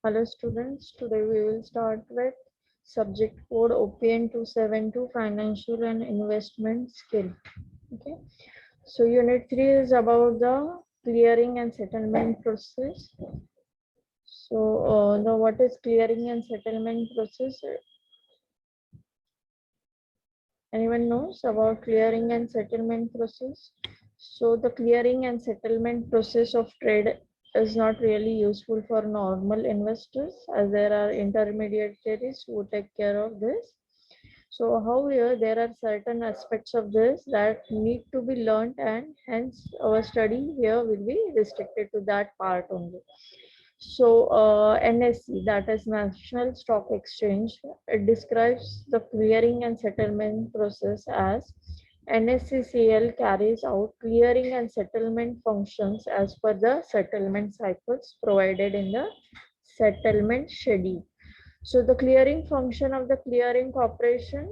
Hello students, today we will start with subject code OPN 272 financial and investment skill. Okay, so unit 3 is about the clearing and settlement process. So the what is clearing and settlement process? Anyone knows about clearing and settlement process? So the clearing and settlement process of trade is not really useful for normal investors as there are intermediaries who take care of this. So however, there are certain aspects of this that need to be learned and hence our study here will be restricted to that part only. So NSE, that is National Stock Exchange, it describes the clearing and settlement process as NSCCL carries out clearing and settlement functions as per the settlement cycles provided in the settlement schedule. So the clearing function of the clearing corporation,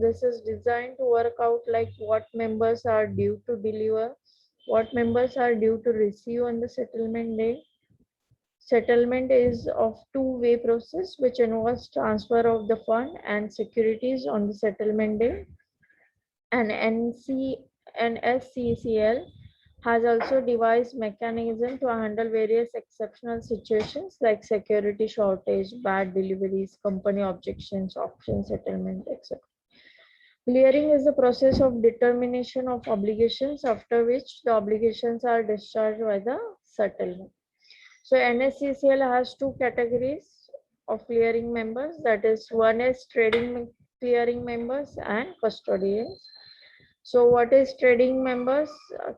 this is designed to work out like what members are due to deliver, what members are due to receive on the settlement day. Settlement is of two-way process which involves transfer of the fund and securities on the settlement day. And NSCCL has also devised mechanism to handle various exceptional situations like security shortage, bad deliveries, company objections, auction settlement, etc. Clearing is the process of determination of obligations after which the obligations are discharged by the settlement. So NSCCL has two categories of clearing members. That is, one is trading clearing members and custodians. So what is trading members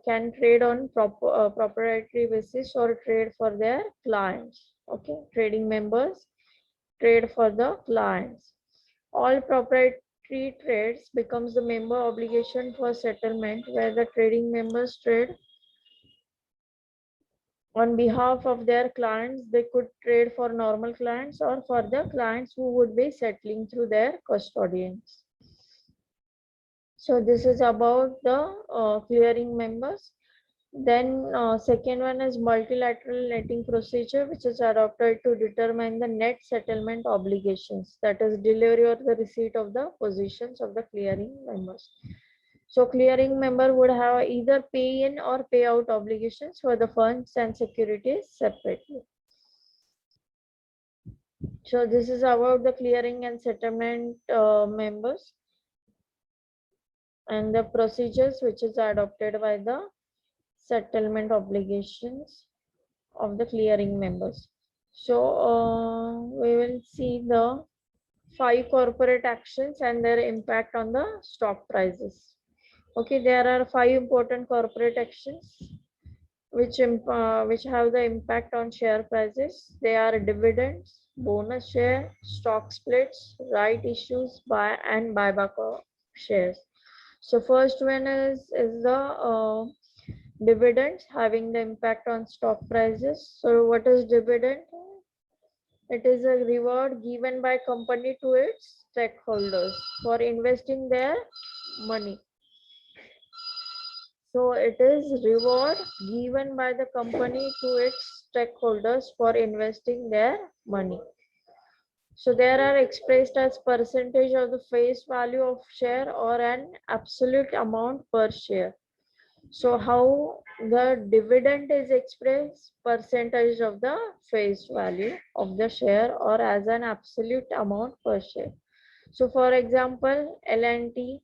can trade on proprietary basis or trade for their clients. Okay, trading members trade for the clients. All proprietary trades becomes the member obligation for settlement where the trading members trade on behalf of their clients. They could trade for normal clients or for the clients who would be settling through their custodians. So this is about the clearing members. Then second one is multilateral netting procedure, which is adopted to determine the net settlement obligations, that is delivery or the receipt of the positions of the clearing members. So clearing member would have either pay in or pay out obligations for the funds and securities separately. So this is about the clearing and settlement members and the procedures which is adopted by the settlement obligations of the clearing members. So we will see the 5 corporate actions and their impact on the stock prices. Okay, there are 5 important corporate actions which have the impact on share prices. They are dividends, bonus share, stock splits, right issues, buy and buyback of shares. So first one is the dividends having the impact on stock prices. So what is dividend? It is a reward given by company to its stakeholders for investing their money. So it is reward given by the company to its stakeholders for investing their money. So there are expressed as percentage of the face value of share or an absolute amount per share. So how the dividend is expressed? Percentage of the face value of the share or as an absolute amount per share. So for example, L&T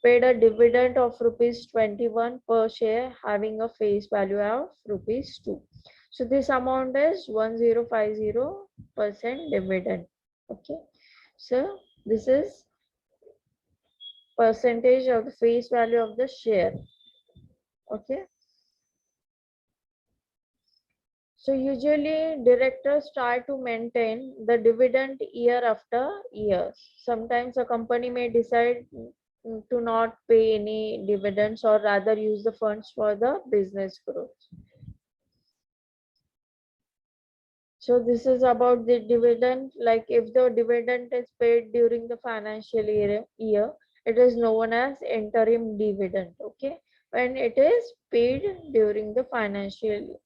paid a dividend of rupees 21 per share having a face value of rupees 2. So this amount is 1050% dividend. Okay. So this is percentage of the face value of the share. Okay. So usually directors try to maintain the dividend year after year. Sometimes a company may decide to not pay any dividends or rather use the funds for the business growth. So this is about the dividend. Like if the dividend is paid during the financial year, it is known as interim dividend. Okay, when it is paid during the financial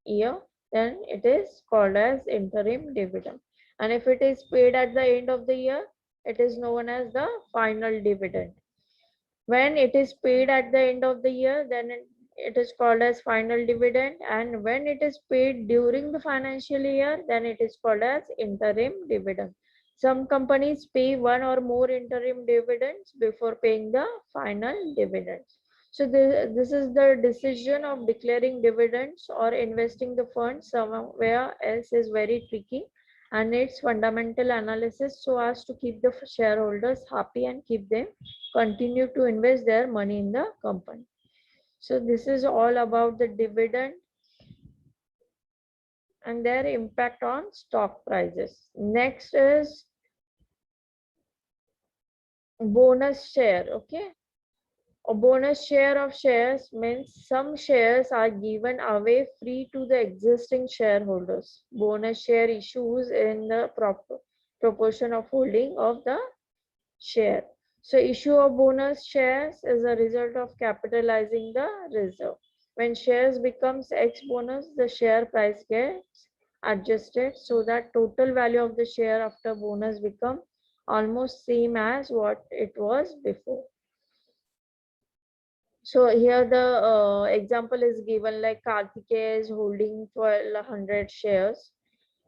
year, then it is called as interim dividend. And if it is paid at the end of the year, it is known as the final dividend. When it is paid at the end of the year, then it is called as final dividend. And when it is paid during the financial year, then it is called as interim dividend. Some companies pay one or more interim dividends before paying the final dividends. So this is the decision of declaring dividends or investing the funds somewhere else is very tricky, and needs fundamental analysis so as to keep the shareholders happy and keep them continue to invest their money in the company. So this is all about the dividend and their impact on stock prices. Next is bonus share. Okay, a bonus share of shares means some shares are given away free to the existing shareholders. Bonus share issues in the proportion of holding of the share. So issue of bonus shares is a result of capitalizing the reserve. When shares becomes X bonus, the share price gets adjusted so that total value of the share after bonus become almost same as what it was before. So here the example is given, like Karthikeya is holding 1200 shares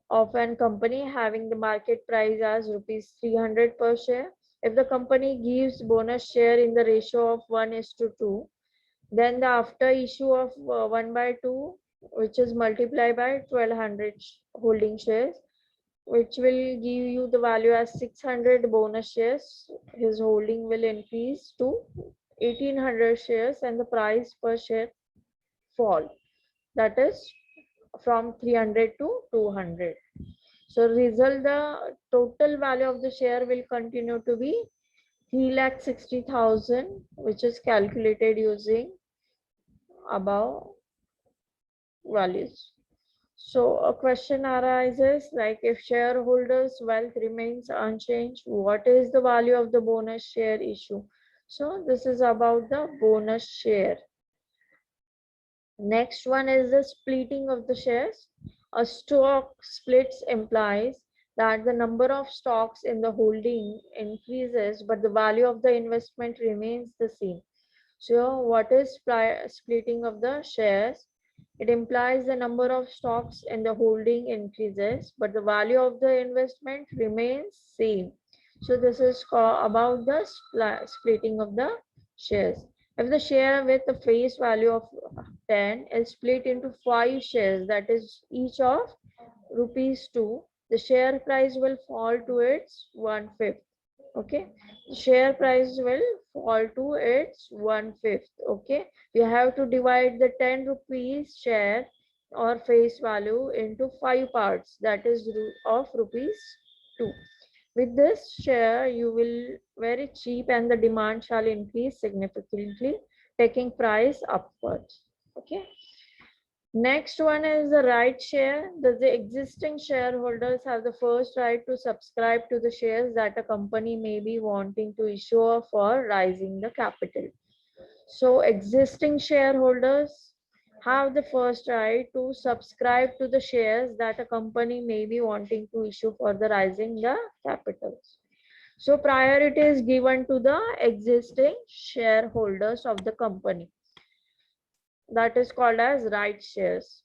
of an company having the market price as rupees 300 per share. If the company gives bonus share in the ratio of 1:2, then the after issue of 1 by 2, which is multiplied by 1200 holding shares, which will give you the value as 600 bonus shares. His holding will increase to 1800 shares and the price per share fall. That is from 300 to 200. So result, the total value of the share will continue to be 3,60,000, which is calculated using above values. So a question arises, like if shareholders' wealth remains unchanged, what is the value of the bonus share issue? So this is about the bonus share. Next one is the splitting of the shares. A stock splits implies that the number of stocks in the holding increases, but the value of the investment remains the same. So what is splitting of the shares? It implies the number of stocks in the holding increases, but the value of the investment remains same. So this is about the splitting of the shares. If the share with the face value of 10 is split into 5 shares, that is each of rupees 2, the share price will fall to its 1/5. Okay, the share price will fall to its 1/5. Okay, you have to divide the 10 rupees share or face value into 5 parts, that is of rupees 2. With this share, you will very cheap and the demand shall increase significantly, taking price upwards. Okay. Next one is the right share. Does the existing shareholders have the first right to subscribe to the shares that a company may be wanting to issue for raising the capital? So existing shareholders have the first right to subscribe to the shares that a company may be wanting to issue for the raising the capitals. So priority is given to the existing shareholders of the company. That is called as right shares.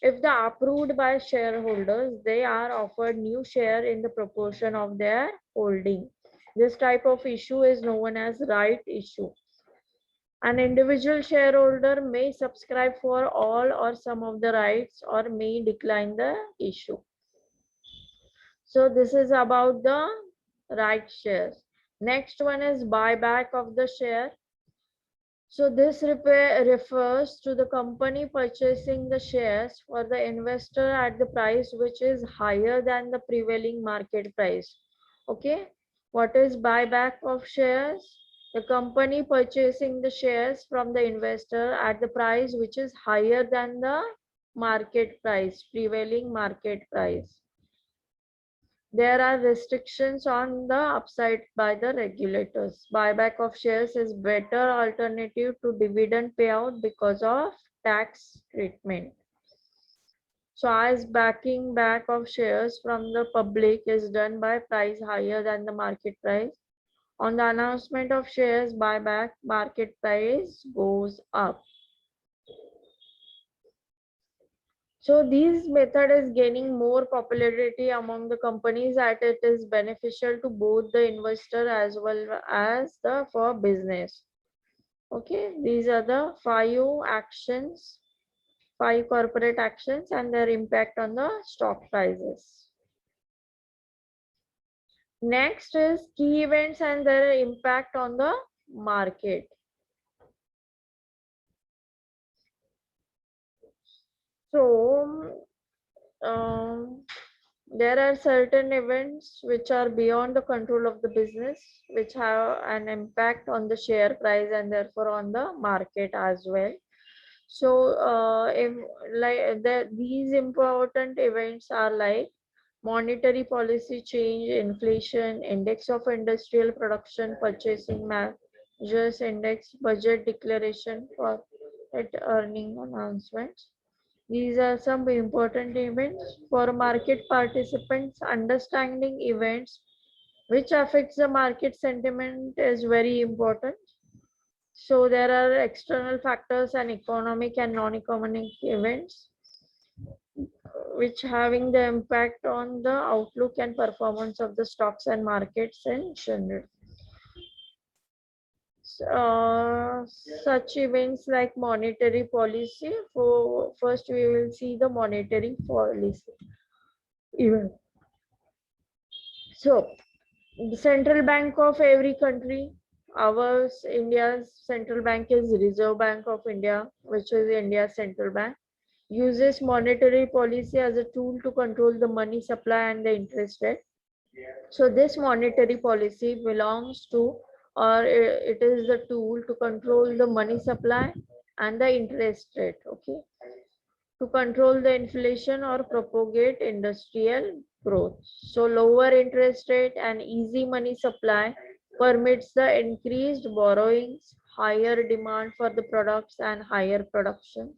If they are approved by shareholders, they are offered new share in the proportion of their holding. This type of issue is known as right issue. An individual shareholder may subscribe for all or some of the rights or may decline the issue. So this is about the right shares. Next one is buyback of the share. So this refers to the company purchasing the shares for the investor at the price which is higher than the prevailing market price. Okay, what is buyback of shares? The company purchasing the shares from the investor at the price which is higher than the market price, prevailing market price. There are restrictions on the upside by the regulators. Buyback of shares is better alternative to dividend payout because of tax treatment. So as backing back of shares from the public is done by price higher than the market price. On the announcement of shares buyback, market price goes up. So this method is gaining more popularity among the companies as it is beneficial to both the investor as well as the for business. Okay, these are the five corporate actions and their impact on the stock prices. Next is key events and their impact on the market. So, there are certain events which are beyond the control of the business, which have an impact on the share price and therefore on the market as well. So, if these important events are like monetary policy change, inflation, index of industrial production, purchasing measures index, budget declaration for earning announcements. These are some important events for market participants. Understanding events which affects the market sentiment is very important. So there are external factors and economic and non-economic events which having the impact on the outlook and performance of the stocks and markets in general. Such events like monetary policy. For first, we will see the monetary policy event. So, the central bank of every country, ours, India's central bank is Reserve Bank of India, which is India's central bank, uses monetary policy as a tool to control the money supply and the interest rate. So this monetary policy belongs to, or it is the tool to control the money supply and the interest rate, okay, to control the inflation or propagate industrial growth. So lower interest rate and easy money supply permits the increased borrowings, higher demand for the products and higher production.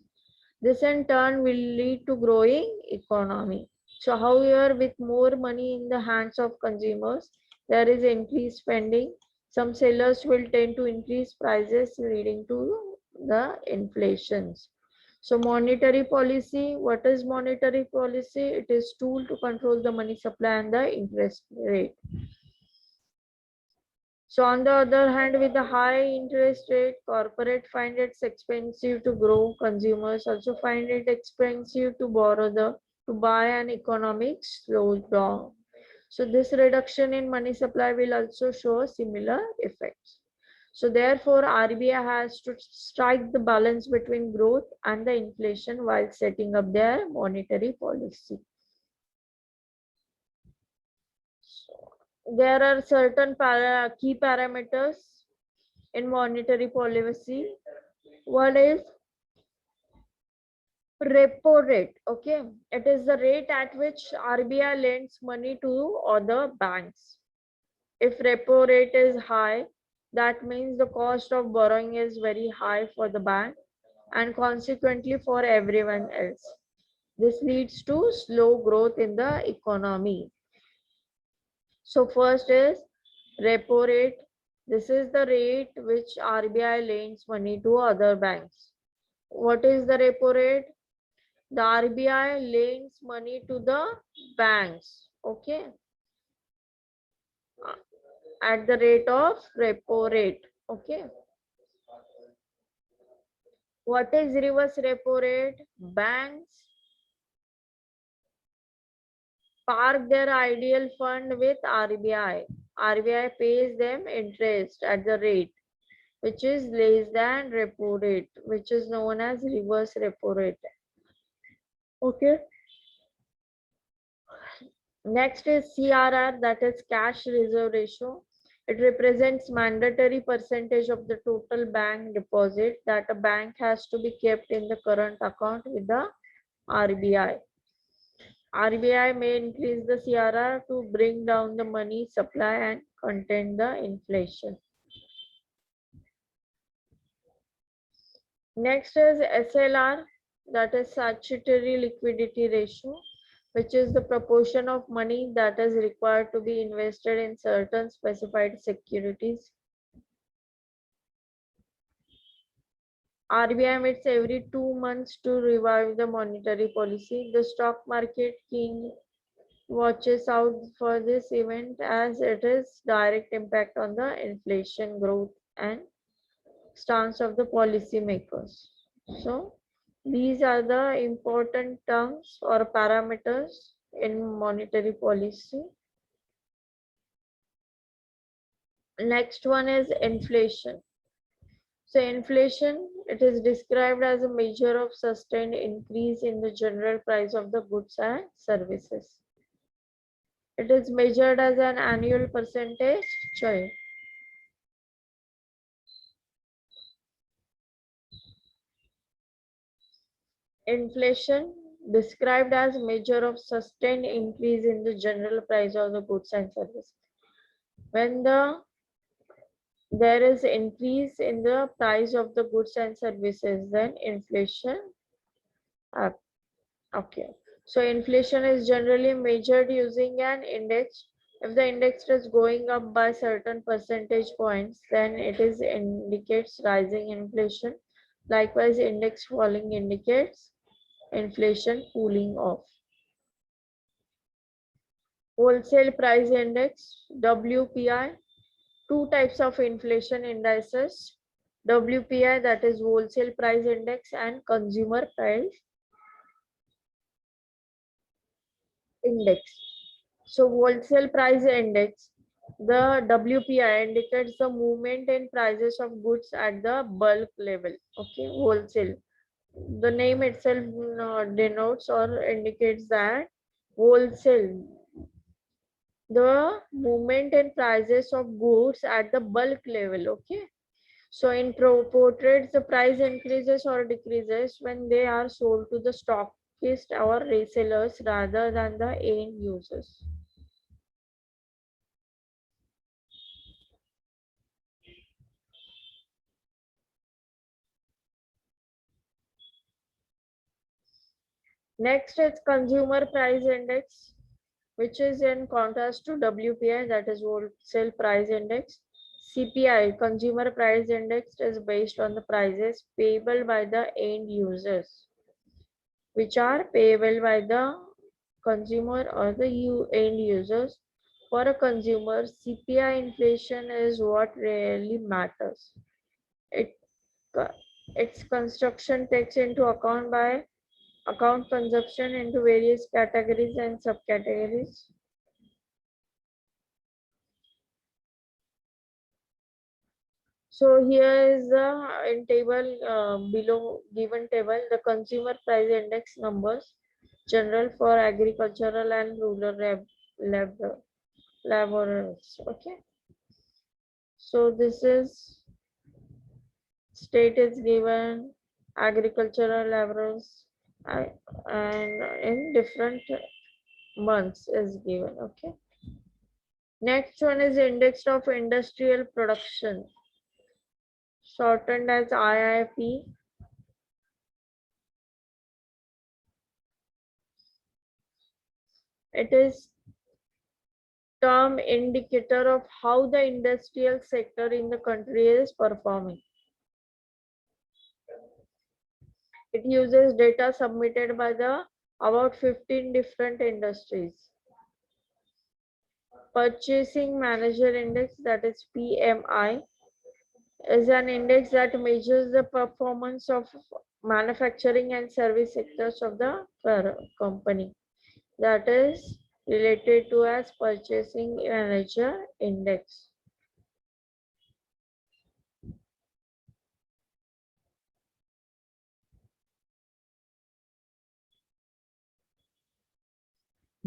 This in turn will lead to growing economy. So however, with more money in the hands of consumers, there is increased spending. Some sellers will tend to increase prices leading to the inflations. So monetary policy, what is monetary policy? It is tool to control the money supply and the interest rate. So on the other hand, with the high interest rate, corporate find it expensive to grow. Consumers also find it expensive to to buy, and economic slows down. So this reduction in money supply will also show similar effects. So therefore, RBI has to strike the balance between growth and the inflation while setting up their monetary policy. There are certain key parameters in monetary policy. One is repo rate. Okay, it is the rate at which RBI lends money to other banks. If repo rate is high, that means the cost of borrowing is very high for the bank and consequently for everyone else. This leads to slow growth in the economy. So first is repo rate. This is the rate which RBI lends money to other banks. What is the repo rate? The RBI lends money to the banks, okay, at the rate of repo rate, okay. What is reverse repo rate? Banks park their ideal fund with RBI. RBI pays them interest at the rate which is less than repo rate, which is known as reverse repo rate. Okay. Next is CRR, that is cash reserve ratio. It represents mandatory percentage of the total bank deposit that a bank has to be kept in the current account with the RBI. RBI may increase the CRR to bring down the money supply and contain the inflation. Next is SLR. that is statutory liquidity ratio, which is the proportion of money that is required to be invested in certain specified securities. RBI meets every 2 months to revive the monetary policy. The stock market king watches out for this event as it is direct impact on the inflation growth and stance of the policymakers. So these are the important terms or parameters in monetary policy. Next one is inflation. So inflation, it is described as a measure of sustained increase in the general price of the goods and services. It is measured as an annual percentage change. Inflation, described as measure of sustained increase in the general price of the goods and services. When there is increase in the price of the goods and services, then inflation. Okay. So inflation is generally measured using an index. If the index is going up by certain percentage points, then it is indicates rising inflation. Likewise, index falling indicates inflation cooling off. Wholesale price index, WPI. Two types of inflation indices. WPI, that is wholesale price index, and consumer price index. So wholesale price index, the WPI indicates the movement in prices of goods at the bulk level. Okay, wholesale. The name itself denotes or indicates that wholesale, the movement in prices of goods at the bulk level. Okay, so in portraits, the price increases or decreases when they are sold to the stockist or resellers rather than the end users. Next is consumer price index, which is in contrast to WPI, that is wholesale price index. CPI, consumer price index, is based on the prices payable by the end users, which are payable by the consumer or the end users. For a consumer, CPI inflation is what really matters. It its construction takes into account consumption into various categories and subcategories. So here is the in table below given table the consumer price index numbers general for agricultural and rural laborers. Okay. So this is state is given, agricultural laborers, and in different months is given. Okay. Next one is index of industrial production, shortened as IIP. It is term indicator of how the industrial sector in the country is performing. It uses data submitted by the about 15 different industries. Purchasing Manager Index, that is PMI, is an index that measures the performance of manufacturing and service sectors of the company. That is related to as Purchasing Manager Index.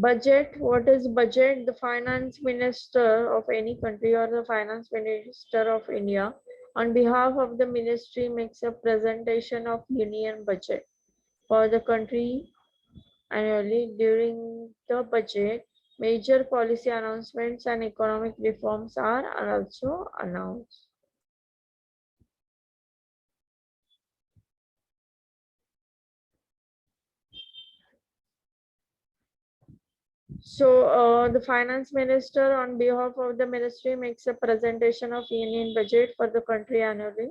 Budget, what is budget? The finance minister of any country or the finance minister of India on behalf of the ministry makes a presentation of union budget for the country annually. During the budget, major policy announcements and economic reforms are also announced. So the finance minister on behalf of the ministry makes a presentation of union budget for the country annually.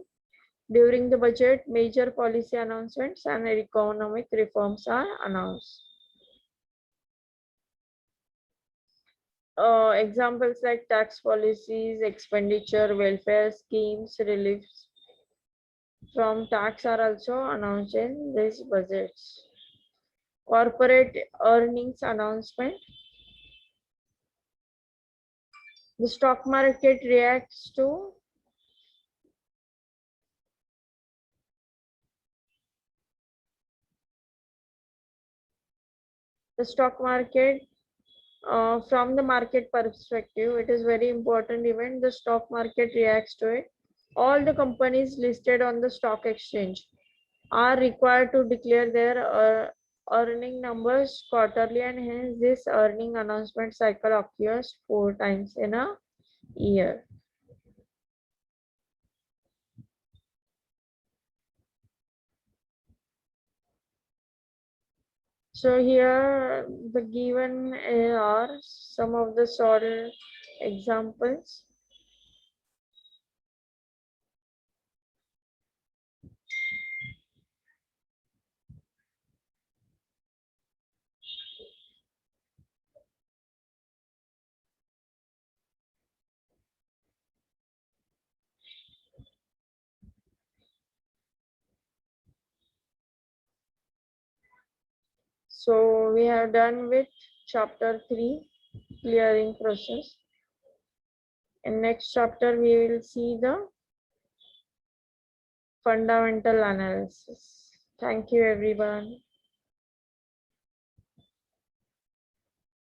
During the budget, major policy announcements and economic reforms are announced. Examples like tax policies, expenditure, welfare schemes, reliefs from tax are also announced in these budgets. Corporate earnings announcement. The stock market reacts to the stock market. From the market perspective, it is very important event. The stock market reacts to it. All the companies listed on the stock exchange are required to declare their earning numbers quarterly, and hence this earning announcement cycle occurs 4 times in a year. So here the given are some of the solid examples. So we have done with chapter 3, clearing process. In next chapter, we will see the fundamental analysis. Thank you, everyone.